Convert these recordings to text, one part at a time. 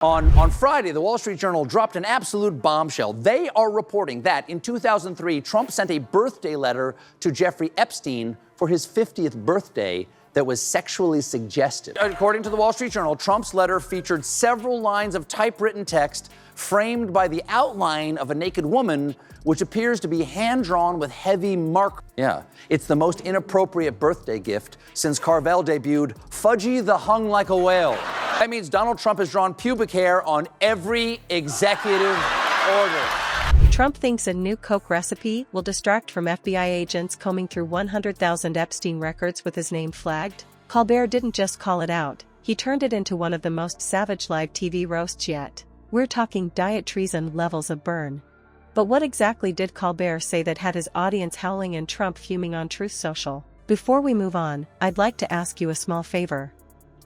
On Friday, the Wall Street Journal dropped an absolute bombshell. They are reporting that in 2003, Trump sent a birthday letter to Jeffrey Epstein for his 50th birthday that was sexually suggestive. According to the Wall Street Journal, Trump's letter featured several lines of typewritten text framed by the outline of a naked woman, which appears to be hand-drawn with heavy marker. Yeah, it's the most inappropriate birthday gift since Carvel debuted Fudgy the Hung Like a Whale. That means Donald Trump has drawn pubic hair on every executive order. Trump thinks a new Coke recipe will distract from FBI agents combing through 100,000 Epstein records with his name flagged. Colbert didn't just call it out, he turned it into one of the most savage live TV roasts yet. We're talking diet treason levels of burn. But what exactly did Colbert say that had his audience howling and Trump fuming on Truth Social? Before we move on, I'd like to ask you a small favor.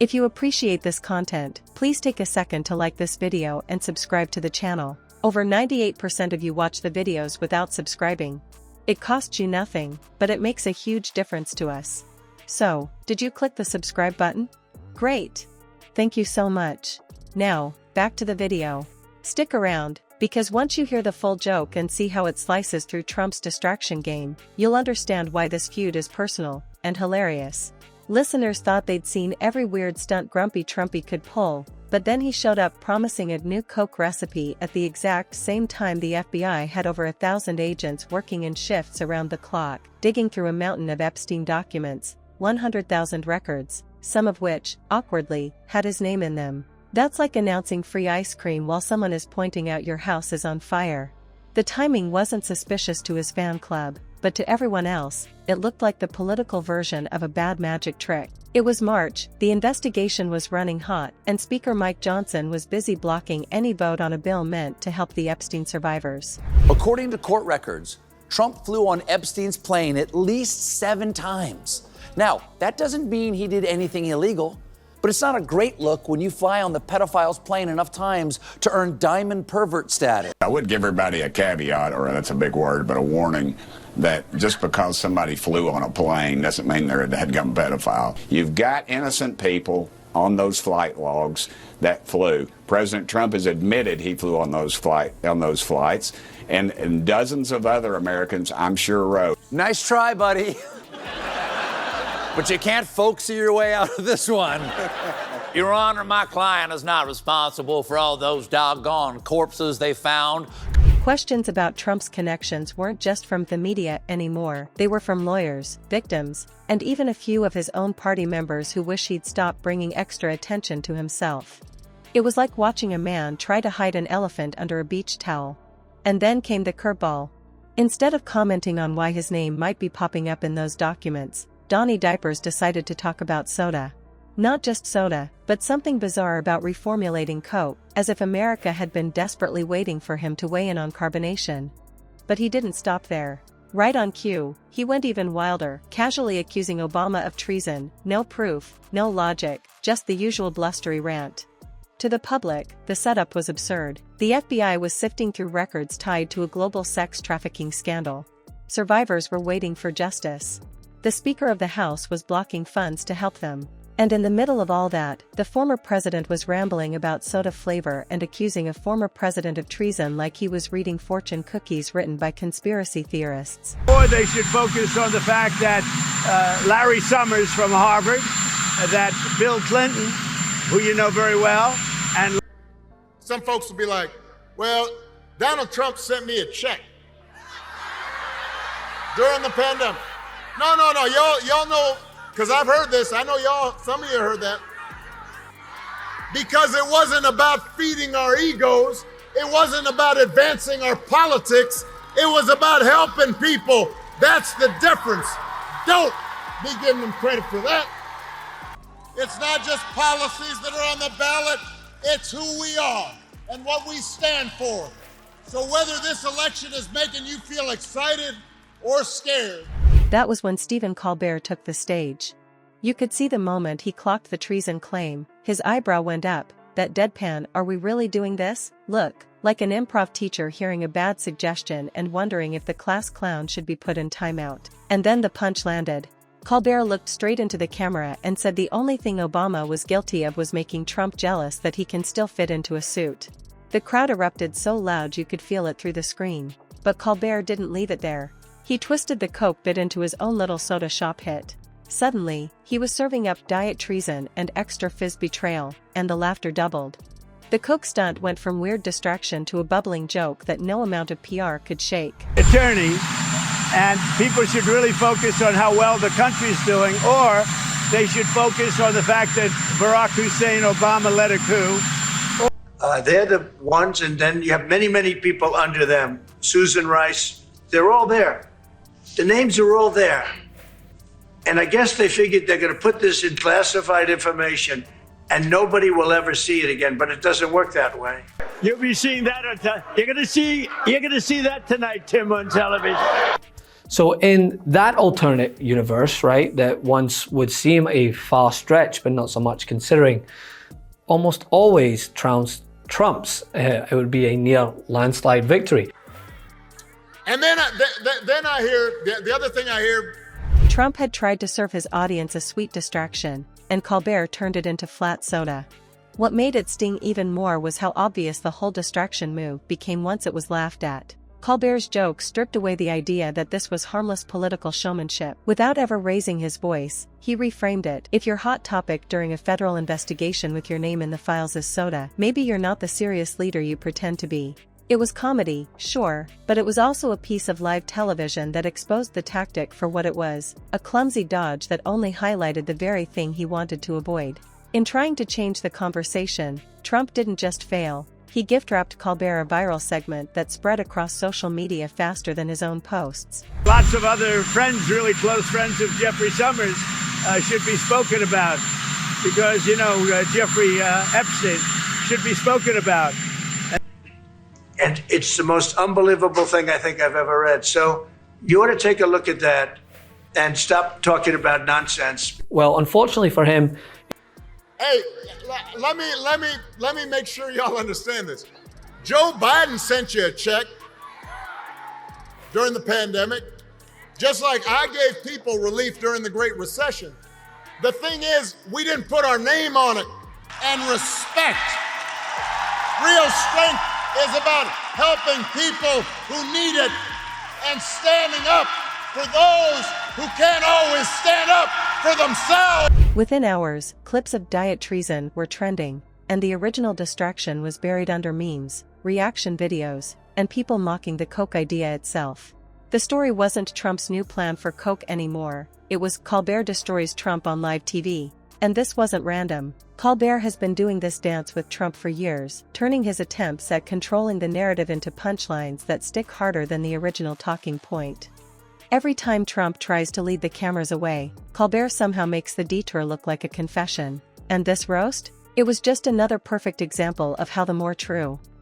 If you appreciate this content, please take a second to like this video and subscribe to the channel. Over 98% of you watch the videos without subscribing. It costs you nothing, but it makes a huge difference to us. So, did you click the subscribe button? Great! Thank you so much. Now, back to the video. Stick around, because once you hear the full joke and see how it slices through Trump's distraction game, you'll understand why this feud is personal and hilarious. Listeners thought they'd seen every weird stunt Grumpy Trumpy could pull, but then he showed up promising a new Coke recipe at the exact same time the FBI had over 1,000 agents working in shifts around the clock, digging through a mountain of Epstein documents, 100,000 records, some of which, awkwardly, had his name in them. That's like announcing free ice cream while someone is pointing out your house is on fire. The timing wasn't suspicious to his fan club, but to everyone else, it looked like the political version of a bad magic trick. It was March, the investigation was running hot, and Speaker Mike Johnson was busy blocking any vote on a bill meant to help the Epstein survivors. According to court records, Trump flew on Epstein's plane at least 7 times. Now, that doesn't mean he did anything illegal, but it's not a great look when you fly on the pedophile's plane enough times to earn diamond pervert status. I would give everybody a caveat, or that's a big word, but a warning that just because somebody flew on a plane doesn't mean they're a headgum pedophile. You've got innocent people on those flight logs that flew. President Trump has admitted he flew on those flights, and dozens of other Americans, I'm sure, wrote. Nice try, buddy. But you can't folksy your way out of this one. Your Honor, my client is not responsible for all those doggone corpses they found. Questions about Trump's connections weren't just from the media anymore. They were from lawyers, victims, and even a few of his own party members who wish he'd stop bringing extra attention to himself. It was like watching a man try to hide an elephant under a beach towel. And then came the curveball. Instead of commenting on why his name might be popping up in those documents, Donnie Diapers decided to talk about soda. Not just soda, but something bizarre about reformulating Coke, as if America had been desperately waiting for him to weigh in on carbonation. But he didn't stop there. Right on cue, he went even wilder, casually accusing Obama of treason, no proof, no logic, just the usual blustery rant. To the public, the setup was absurd. The FBI was sifting through records tied to a global sex trafficking scandal. Survivors were waiting for justice. The Speaker of the House was blocking funds to help them. And in the middle of all that, the former president was rambling about soda flavor and accusing a former president of treason like he was reading fortune cookies written by conspiracy theorists. Or they should focus on the fact that Larry Summers from Harvard, that Bill Clinton, who you know very well, and some folks will be like, well, Donald Trump sent me a check during the pandemic. No, y'all know, because I've heard this. I know y'all, some of you heard that. Because it wasn't about feeding our egos. It wasn't about advancing our politics. It was about helping people. That's the difference. Don't be giving them credit for that. It's not just policies that are on the ballot. It's who we are and what we stand for. So whether this election is making you feel excited or scared. That was when Stephen Colbert took the stage. You could see the moment he clocked the treason claim, his eyebrow went up, that deadpan, "Are we really doing this?" look, like an improv teacher hearing a bad suggestion and wondering if the class clown should be put in timeout. And then the punch landed. Colbert looked straight into the camera and said the only thing Obama was guilty of was making Trump jealous that he can still fit into a suit. The crowd erupted so loud you could feel it through the screen. But Colbert didn't leave it there. He twisted the Coke bit into his own little soda shop hit. Suddenly, he was serving up Diet Treason and Extra Fizz Betrayal, and the laughter doubled. The Coke stunt went from weird distraction to a bubbling joke that no amount of PR could shake. Attorney, and people should really focus on how well the country's doing, or they should focus on the fact that Barack Hussein Obama led a coup. They're the ones, and then you have many, many people under them. Susan Rice, they're all there. The names are all there. And I guess they figured they're going to put this in classified information and nobody will ever see it again, but it doesn't work that way. You'll be seeing that you're going to see that tonight, Tim, on television. So in that alternate universe, right, that once would seem a far stretch, but not so much considering, almost always Trump's, it would be a near landslide victory. And then I hear, the other thing I hear. Trump had tried to serve his audience a sweet distraction, and Colbert turned it into flat soda. What made it sting even more was how obvious the whole distraction move became once it was laughed at. Colbert's joke stripped away the idea that this was harmless political showmanship. Without ever raising his voice, he reframed it. If your hot topic during a federal investigation with your name in the files is soda, maybe you're not the serious leader you pretend to be. It was comedy, sure, but it was also a piece of live television that exposed the tactic for what it was, a clumsy dodge that only highlighted the very thing he wanted to avoid. In trying to change the conversation, Trump didn't just fail. He gift-wrapped Colbert a viral segment that spread across social media faster than his own posts. Lots of other friends, really close friends of Jeffrey Summers, should be spoken about because, Jeffrey Epstein should be spoken about. And it's the most unbelievable thing I think I've ever read. So you ought to take a look at that and stop talking about nonsense. Well, unfortunately for him, Hey, let me make sure y'all understand this. Joe Biden sent you a check during the pandemic, just like I gave people relief during the Great Recession. The thing is, we didn't put our name on it. And respect. Real strength is about helping people who need it and standing up for those who can't always stand up for themselves. Within hours, clips of Diet Treason were trending, and the original distraction was buried under memes, reaction videos, and people mocking the Coke idea itself. The story wasn't Trump's new plan for Coke anymore, it was Colbert destroys Trump on live TV. And this wasn't random. Colbert has been doing this dance with Trump for years, turning his attempts at controlling the narrative into punchlines that stick harder than the original talking point. Every time Trump tries to lead the cameras away, Colbert somehow makes the detour look like a confession. And this roast? It was just another perfect example of how the more true